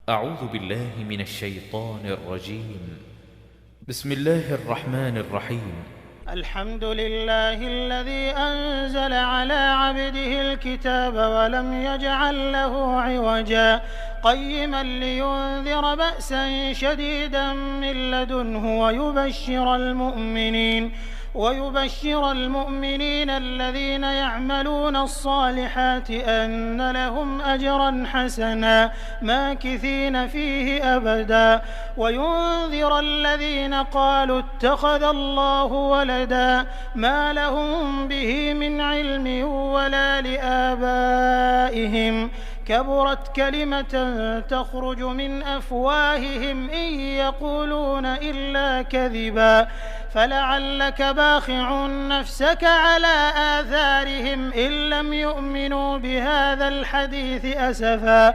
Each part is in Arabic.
أعوذ بالله من الشيطان الرجيم. بسم الله الرحمن الرحيم. الحمد لله الذي أنزل على عبده الكتاب ولم يجعل له عوجا قيما لينذر بأسا شديدا من لدنه ويبشر المؤمنين الذين يعملون الصالحات أن لهم أجرا حسنا ماكثين فيه أبدا وينذر الذين قالوا اتخذ الله ولدا ما لهم به من علم ولا لآبائهم كبرت كلمة تخرج من أفواههم إن يقولون إلا كذبا فلعلك باخع نفسك على آثارهم إن لم يؤمنوا بهذا الحديث أسفا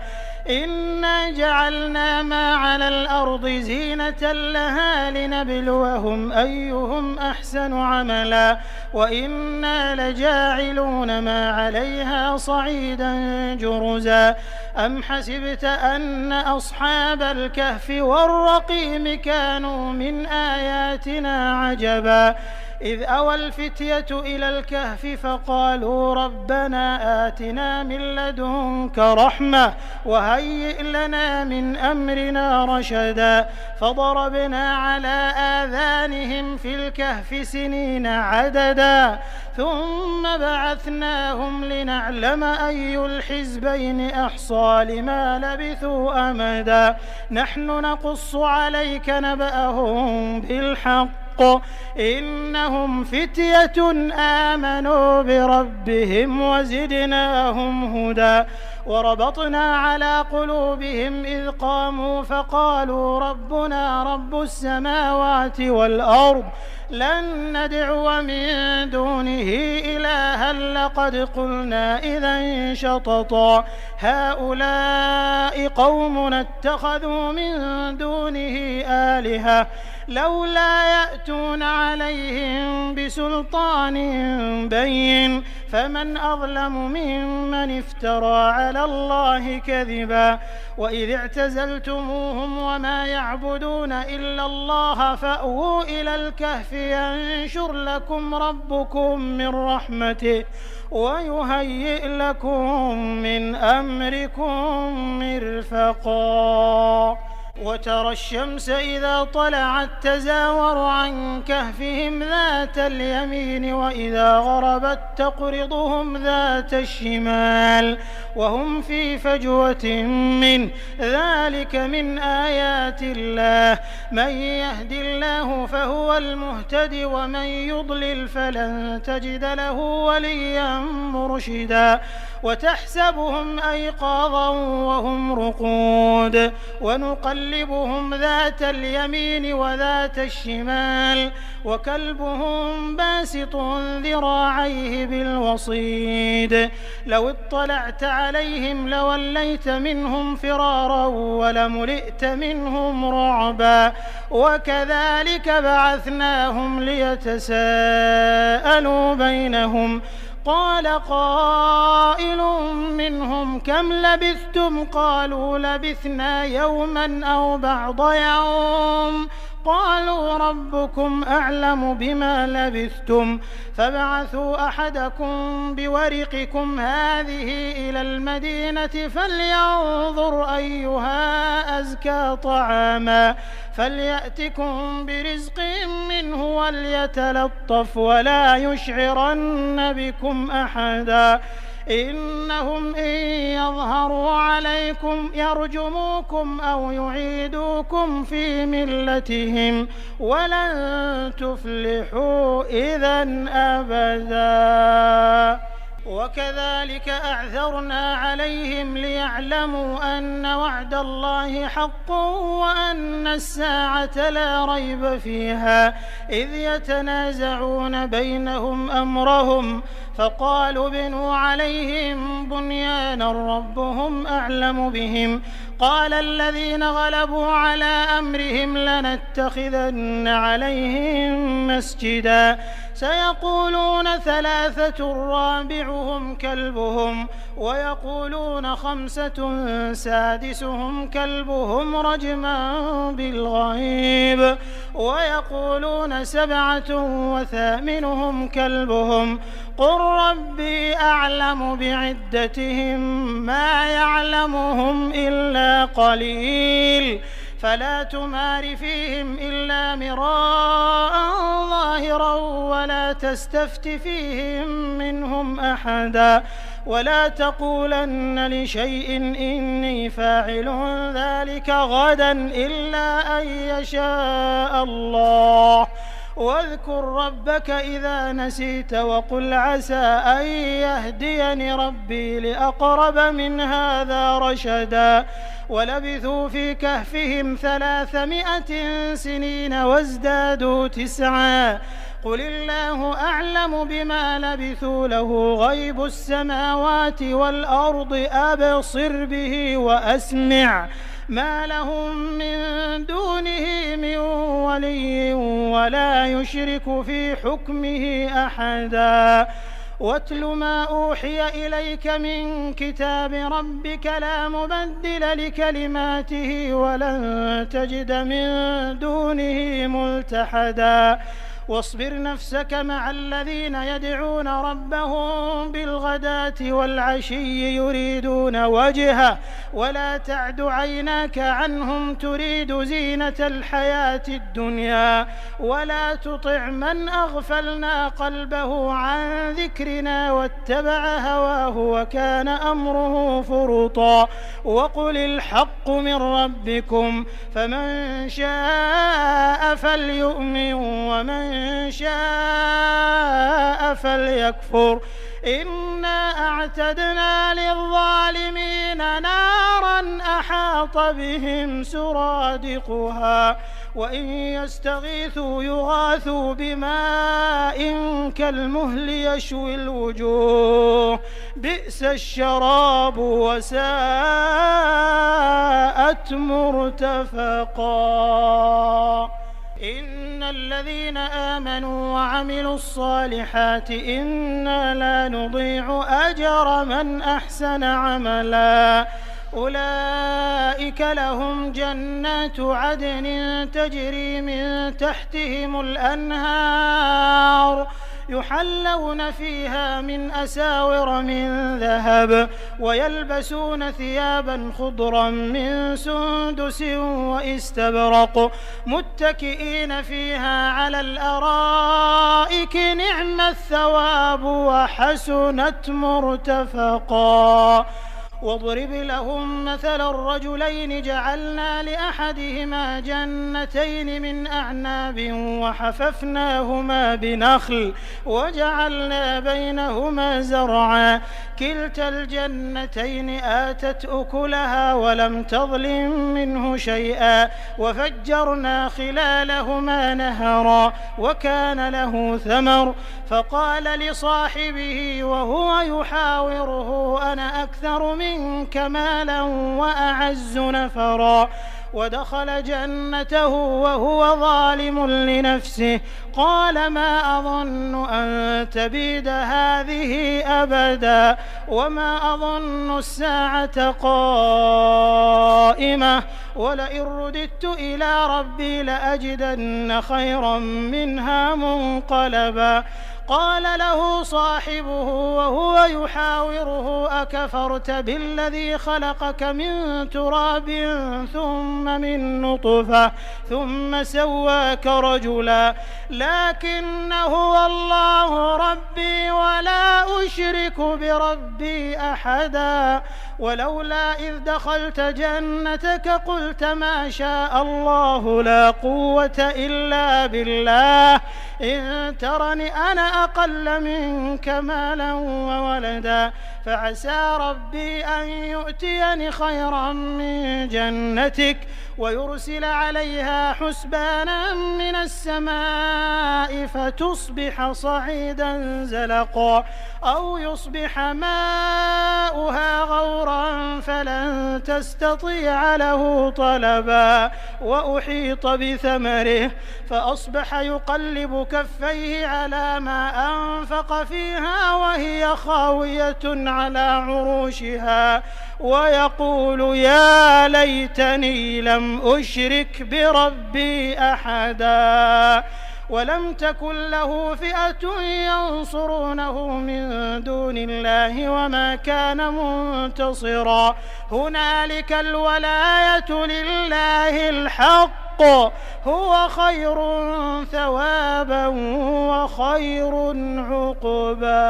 إنا جعلنا ما على الأرض زينة لها لنبلوهم أيهم أحسن عملا وإنا لجاعلون ما عليها صعيدا جرزا أم حسبت أن أصحاب الكهف والرقيم كانوا من آياتنا عجبا إذ أوى الفتية إلى الكهف فقالوا ربنا آتنا من لدنك رحمة وهيئ لنا من أمرنا رشدا فضربنا على آذانهم في الكهف سنين عددا ثم بعثناهم لنعلم أي الحزبين أحصى لما لبثوا أمدا نحن نقص عليك نبأهم بالحق إنهم فتية آمنوا بربهم وزدناهم هدى وربطنا على قلوبهم إذ قاموا فقالوا ربنا رب السماوات والأرض لن ندعو من دونه إلها لقد قلنا إذا شططا هؤلاء قومنا اتخذوا من دونه آلهة لولا يأتون عليهم بسلطان بين فمن أظلم ممن افترى على الله كذبا وإذ اعتزلتموهم وما يعبدون إلا الله فأووا إلى الكهف ينشر لكم ربكم من رحمته ويهيئ لكم من أمركم مرفقا وترى الشمس إذا طلعت تزاور عن كهفهم ذات اليمين وإذا غربت تقرضهم ذات الشمال وهم في فجوة منه ذلك من آيات الله من يهد الله فهو المهتد ومن يضلل فلن تجد له وليا مرشدا وتحسبهم أيقاظا وهم رقود ونقلبهم ذات اليمين وذات الشمال وكلبهم باسط ذراعيه بالوصيد لو اطلعت عليهم لوليت منهم فرارا ولملئت منهم رعبا وكذلك بعثناهم ليتساءلوا بينهم قال قائل منهم كم لبثتم قالوا لبثنا يوما أو بعض يوم قالوا ربكم أعلم بما لبثتم فابعثوا أحدكم بورقكم هذه إلى المدينة فلينظر أيها أزكى طعاما فليأتكم برزق منه وليتلطف ولا يشعرن بكم أحدا إنهم إن يظهروا عليكم يرجموكم أو يعيدوكم في ملتهم ولن تفلحوا إذا أبدا وكذلك أعثرنا عليهم ليعلموا أن وعد الله حق وأن الساعة لا ريب فيها إذ يتنازعون بينهم أمرهم فقالوا ابنوا عليهم بنيانا ربهم أعلم بهم قال الذين غلبوا على أمرهم لنتخذن عليهم مسجدا سيقولون 3 رابعهم كلبهم ويقولون 5 سادسهم كلبهم رجما بالغيب ويقولون 7 وثامنهم كلبهم قل ربي أعلم بعدتهم ما يعلمهم إلا قليل فلا تمار فيهم إلا مراء ظاهرا ولا تستفت فيهم منهم أحدا ولا تقولن لشيء إني فاعل ذلك غدا إلا أن يشاء الله واذكر ربك إذا نسيت وقل عسى أن يهديني ربي لأقرب من هذا رشدا ولبثوا في كهفهم 300 سنين وازدادوا 9 قل الله أعلم بما لبثوا له غيب السماوات والأرض أبصر به وأسمع ما لهم من دونه من ولي ولا يشرك في حكمه أحدا واتل ما أوحي إليك من كتاب ربك لا مبدل لكلماته ولن تجد من دونه ملتحدا واصبر نفسك مع الذين يدعون ربهم بالغداة والعشي يريدون وجهه ولا تعد عيناك عنهم تريد زينة الحياة الدنيا ولا تطع من أغفلنا قلبه عن ذكرنا واتبع هواه وكان أمره فرطا وقل الحق من ربكم فمن شاء فليؤمن ومن شاء فليكفر إنا أعتدنا للظالمين نارا أحاط بهم سرادقها وإن يستغيثوا يغاثوا بماء كالمهل يشوي الوجوه بئس الشراب وساءت مرتفقا إن الذين آمنوا وعملوا الصالحات إنا لا نضيع أجر من أحسن عملا أولئك لهم جنات عدن تجري من تحتهم الأنهار يحلون فيها من أساور من ذهب ويلبسون ثيابا خضرا من سندس واستبرق متكئين فيها على الأرائك نعم الثواب وحسنت مرتفقا واضرب لهم مثل الرجلين جعلنا لأحدهما جنتين من أعناب وحففناهما بنخل وجعلنا بينهما زرعا كلتا الجنتين آتت أكلها ولم تظلم منه شيئا وفجرنا خلالهما نهرا وكان له ثمر فقال لصاحبه وهو يحاوره أنا أكثر منك مالا وأعز نفرا ودخل جنته وهو ظالم لنفسه قال ما أظن أن تبيد هذه أبدا وما أظن الساعة قائمة ولئن رددت إلى ربي لأجدن خيرا منها منقلبا قال له صاحبه وهو يحاوره أكفرت بالذي خلقك من تراب ثم من نطفة ثم سواك رجلا لكن هو الله ربي ولا أشرك بربي أحدا ولولا إذ دخلت جنتك قلت ما شاء الله لا قوة إلا بالله إن ترني أنا أقل منك مالا وولدا فعسى ربي أن يؤتيني خيرا من جنتك ويرسل عليها حسبانا من السماء فتصبح صعيدا زلقا أو يصبح ماؤها غورا فلن تستطيع له طلبا وأحيط بثمره فأصبح يقلب كفيه على ما أنفق فيها وهي خاوية على عروشها ويقول يا ليتني لم أشرك بربي أحدا ولم تكن له فئة ينصرونه من دون الله وما كان منتصرا هنالك الولاية لله الحق هو خير ثوابا وخير عقبا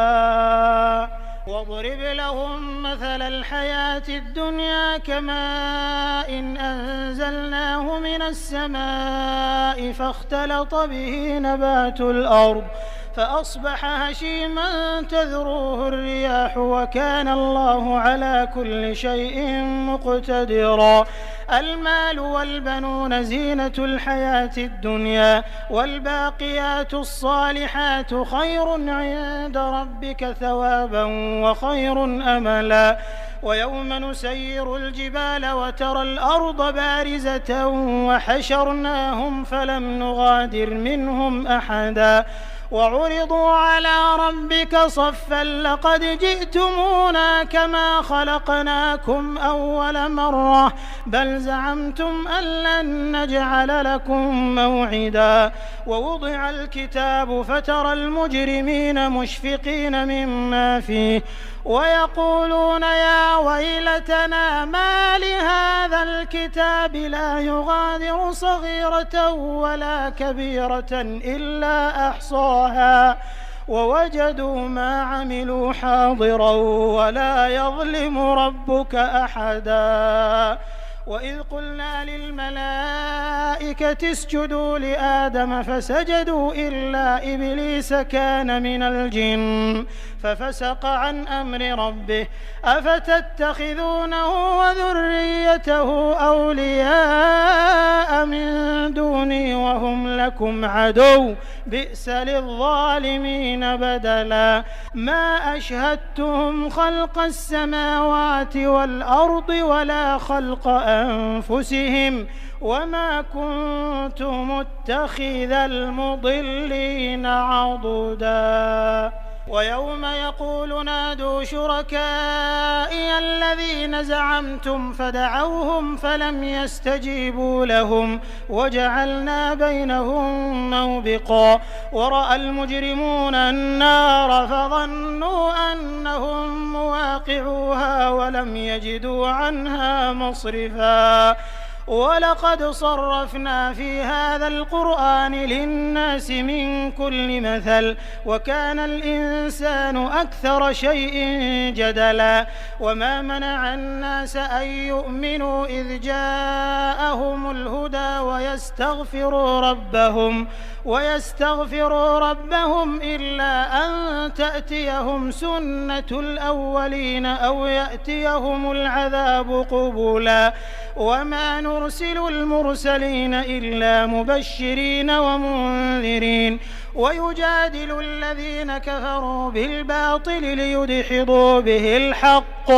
واضرب لهم مثل الحياة الدنيا كماء إن أنزلناه من السماء فاختلط به نبات الأرض فأصبح هشيما تذروه الرياح وكان الله على كل شيء مقتدرا المال والبنون زينة الحياة الدنيا والباقيات الصالحات خير عند ربك ثوابا وخير أملا ويوم نسير الجبال وترى الأرض بارزة وحشرناهم فلم نغادر منهم أحدا وعرضوا على ربك صفا لقد جئتمونا كما خلقناكم أول مرة بل زعمتم أن لن نجعل لكم موعدا ووضع الكتاب فترى المجرمين مشفقين مما فيه ويقولون يا ويلتنا ما لهذا الكتاب لا يغادر صغيرة ولا كبيرة إلا أحصاها ووجدوا ما عملوا حاضرا ولا يظلم ربك أحدا وإذ قلنا للملائكة اسجدوا لآدم فسجدوا إلا إبليس كان من الجن ففسق عن أمر ربه أفتتخذونه وذريته أولياء من دوني وهم لكم عدو بئس للظالمين بدلا ما أشهدتهم خلق السماوات والأرض ولا خلق أنفسهم وما كنت متخذ المضلين عضدا ويوم يقول نادوا شركائي الذين زعمتم فدعوهم فلم يستجيبوا لهم وجعلنا بينهم موبقا ورأى المجرمون النار فظنوا أنهم مواقعوها ولم يجدوا عنها مصرفا ولقد صرفنا في هذا القرآن للناس من كل مثل وكان الإنسان أكثر شيء جدلا وما منع الناس أن يؤمنوا إذ جاءهم الهدى ويستغفروا ربهم إلا أن تأتيهم سنة الأولين أو يأتيهم العذاب قبلا وما نرسل المرسلين إلا مبشرين ومنذرين ويجادل الذين كفروا بالباطل ليدحضوا به الحق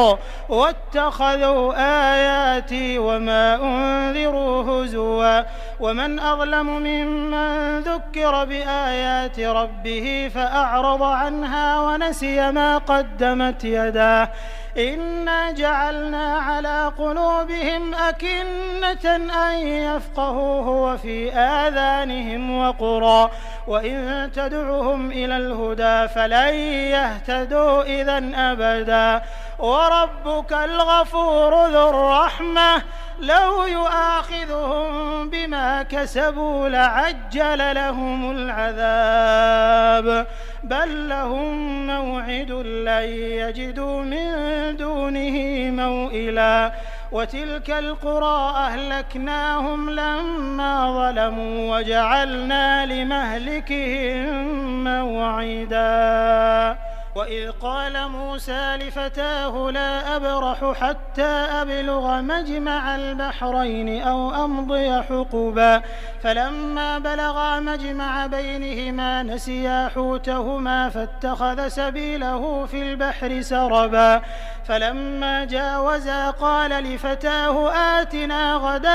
واتخذوا آياتي وما أنذروا هزوا ومن أظلم ممن ذكر بآيات ربه فأعرض عنها ونسي ما قدمت يداه إنا جعلنا على قلوبهم أكنة أن يفقهوه وفي آذانهم وقرا وإن تدعهم إلى الهدى فلن يهتدوا إذن أبدا وربك الغفور ذو الرحمة لو يؤاخذهم بما كسبوا لعجل لهم العذاب بل لهم موعد لن يجدوا من دونه موئلا وتلك القرى أهلكناهم لما ظلموا وجعلنا لمهلكهم موعدا وإذ قال موسى لفتاه لا أبرح حتى أبلغ مجمع البحرين أو أمضي حقبا فلما بلغا مجمع بينهما نسيا حوتهما فاتخذ سبيله في البحر سربا فلما جاوزا قال لفتاه آتنا غداءنا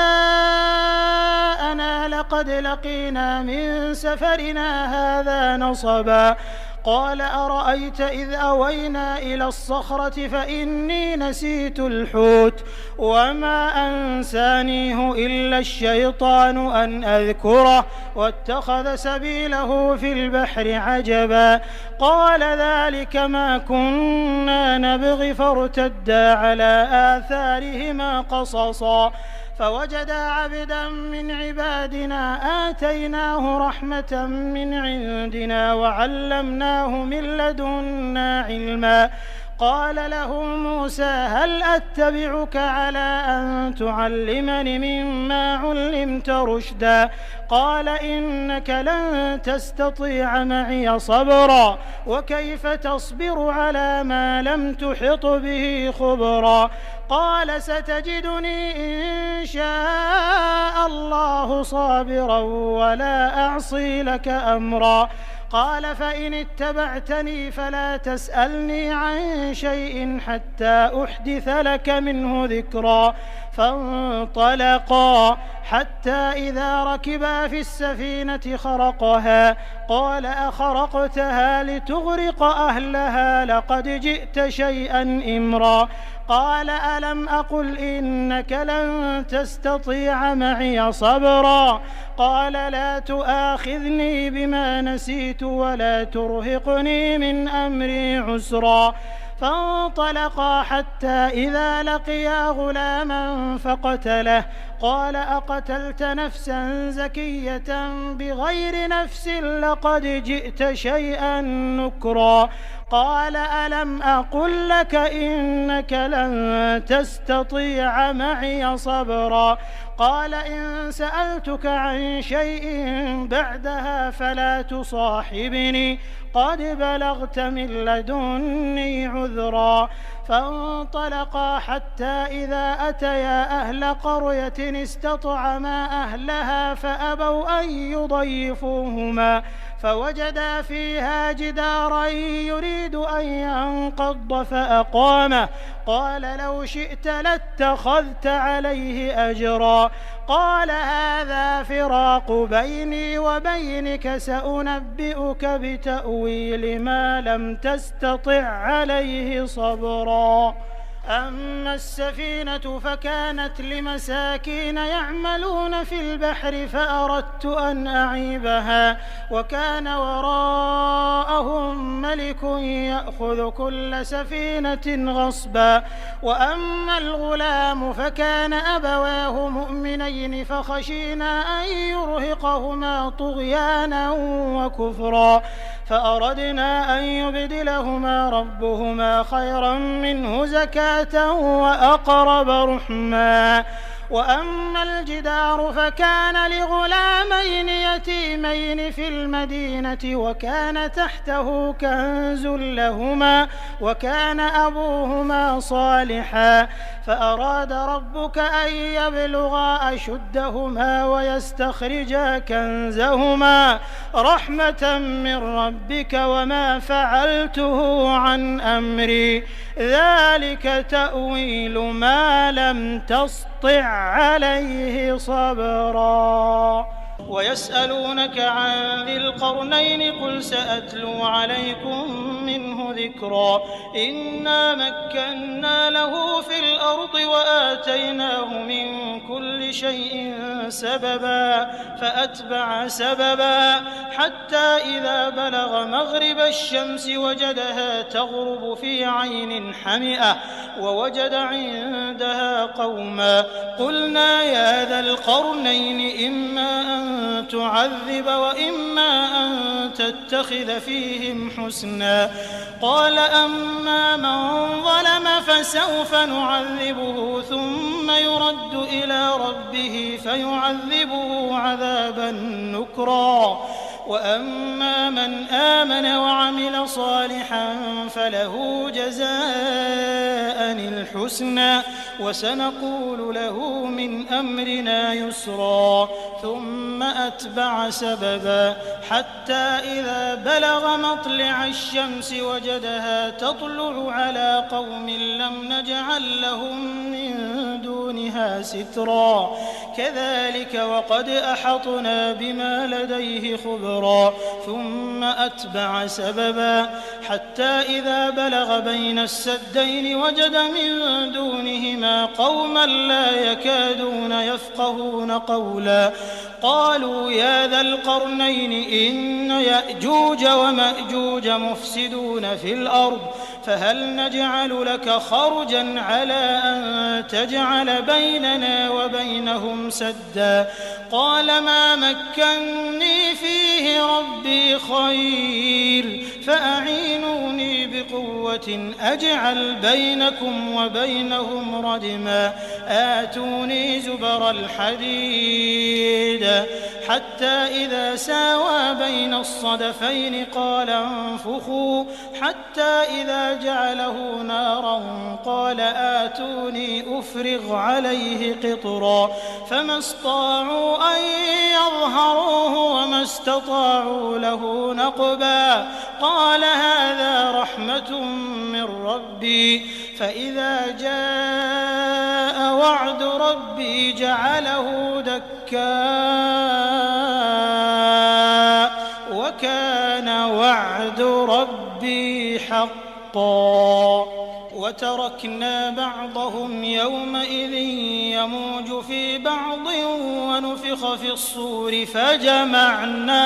لقد لقينا من سفرنا هذا نصبا قال أرأيت إذ أوينا إلى الصخرة فإني نسيت الحوت وما أنسانيه إلا الشيطان أن أذكره واتخذ سبيله في البحر عجبا قال ذلك ما كنا نبغي فارتدا على آثارهما قصصا فوجدا عبدا من عبادنا آتيناه رحمة من عندنا وعلمناه من لدنا علما قال له موسى هل أتبعك على أن تعلمني مما علمت رشدا قال إنك لن تستطيع معي صبرا وكيف تصبر على ما لم تحط به خبرا قال ستجدني إن شاء الله صابرا ولا أعصي لك أمرا قال فإن اتبعتني فلا تسألني عن شيء حتى أحدث لك منه ذكرا فانطلقا حتى إذا ركبا في السفينة خرقها قال أخرقتها لتغرق أهلها لقد جئت شيئا إمرا قال ألم أقل إنك لن تستطيع معي صبرا قال لا تؤاخذني بما نسيت ولا ترهقني من أمري عسرا فانطلقا حتى إذا لقيا غلاما فقتله قال أقتلت نفسا زكية بغير نفس لقد جئت شيئا نكرا قال ألم أقل لك إنك لن تستطيع معي صبرا قال إن سألتك عن شيء بعدها فلا تصاحبني قد بلغت من لدني عذرا فانطلقا حتى إذا أتيا أهل قرية استطعما أهلها فأبوا أن يضيفوهما فوجدا فيها جدارا يريد أن ينقض فأقامه قال لو شئت لاتخذت عليه أجرا قال هذا فراق بيني وبينك سأنبئك بتأويل ما لم تستطع عليه صبرا أما السفينة فكانت لمساكين يعملون في البحر فأردت أن أعيبها وكان وراءهم ملك يأخذ كل سفينة غصبا وأما الغلام فكان أبواه مؤمنين فخشينا أن يرهقهما طغيانا وكفرا فأردنا أن يبدلهما ربهما خيرا منه زكاة وأقرب رحما وأما الجدار فكان لغلامين يتيمين في المدينة وكان تحته كنز لهما وكان أبوهما صالحا فأراد ربك أن يبلغا أشدهما ويستخرجا كنزهما رحمة من ربك وما فعلته عن أمري ذلك تأويل ما لم تسطع عليه صبرا ويسألونك عن ذي القرنين قل سأتلو عليكم منه ذكرا إنا مكنا له في الأرض وآتيناه من كل شيء سببا فأتبع سببا حتى إذا بلغ مغرب الشمس وجدها تغرب في عين حمئة ووجد عندها قوما قلنا يا ذا القرنين إما أن تعذب وإما أن تتخذ فيهم حسنا قال أما من ظلم فسوف نعذبه ثم يرد إلى ربه فيعذبه عذابا نكرا وأما من آمن وعمل صالحا فله جزاء الحسنى وسنقول له من أمرنا يسرا ثم أتبع سببا حتى إذا بلغ مطلع الشمس وجدها تطلع على قوم لم نجعل لهم من دونها سترا كذلك وقد أحطنا بما لديه خبرا ثم أتبع سببا حتى إذا بلغ بين السدين وجد من دونهما قوما لا يكادون يفقهون قولا قالوا يا ذا القرنين إن يأجوج ومأجوج مفسدون في الأرض فهل نجعل لك خرجا على أن تجعل بيننا وبينهم سدا قال ما مكني فيه ربي خير فأعينوني بقوة أجعل بينكم وبينهم ردما آتوني زبر الحديد حتى إذا ساوى بين الصدفين قال انفخوا حتى إذا جعله نارا قال آتوني أفرغ عليه قطرا فما استطاعوا أن يظهروه وما استطاعوا له نقبا قال هذا رحمة من ربي فإذا جاء وعد ربي جعله دكاء وكان وعد ربي حقا وتركنا بعضهم يومئذ يموج في بعض ونفخ في الصور فجمعناهم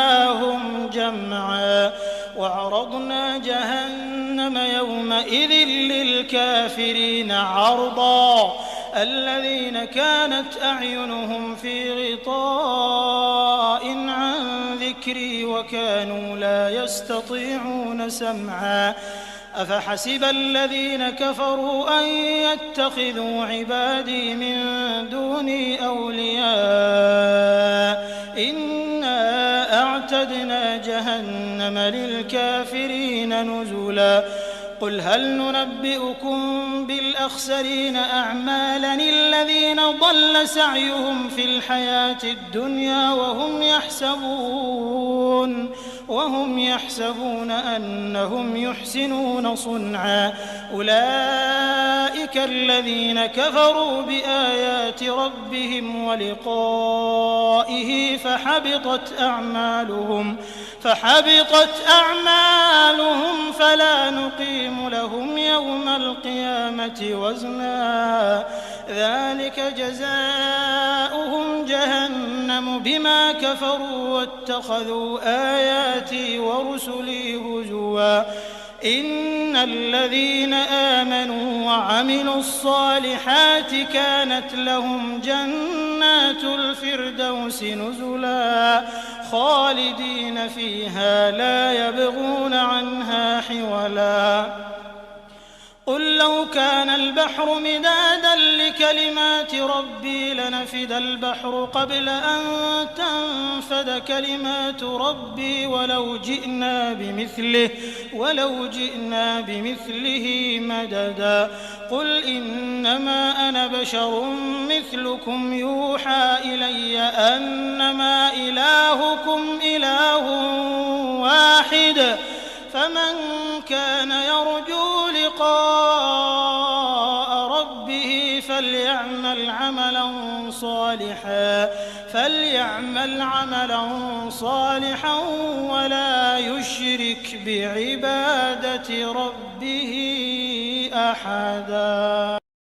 جمعا وعرضنا جهنم يومئذ للكافرين عرضا الذين كانت أعينهم في غطاء عن ذكري وكانوا لا يستطيعون سمعا أفحسب الذين كفروا أن يتخذوا عبادي من دوني أولياء إنا أعتدنا جهنم للكافرين نزلا قل هل ننبئكم بالأخسرين أعمالا الذين ضل سعيهم في الحياة الدنيا وهم يحسبون أنهم يحسنون صنعا أولئك الذين كفروا بآيات ربهم ولقائه فحبطت أعمالهم فلا نقيم لهم يوم القيامة وزنا ذلك جزاؤهم جهنم بما كفروا واتخذوا آياتي ورسلي هزوا إن الذين آمنوا وعملوا الصالحات كانت لهم جنات الفردوس نزلا خالدين فيها لا يبغون عنها حولا قل لو كان البحر مدادا لكلمات ربي لنفد البحر قبل أن تنفد كلمات ربي ولو جئنا بمثله مددا قل إنما أنا بشر مثلكم يوحى إلي أنما إلهكم إله واحد فمن كان يرجو لقاء ربه فليعمل عملا صالحا ولا يشرك بعبادة ربه أحدا.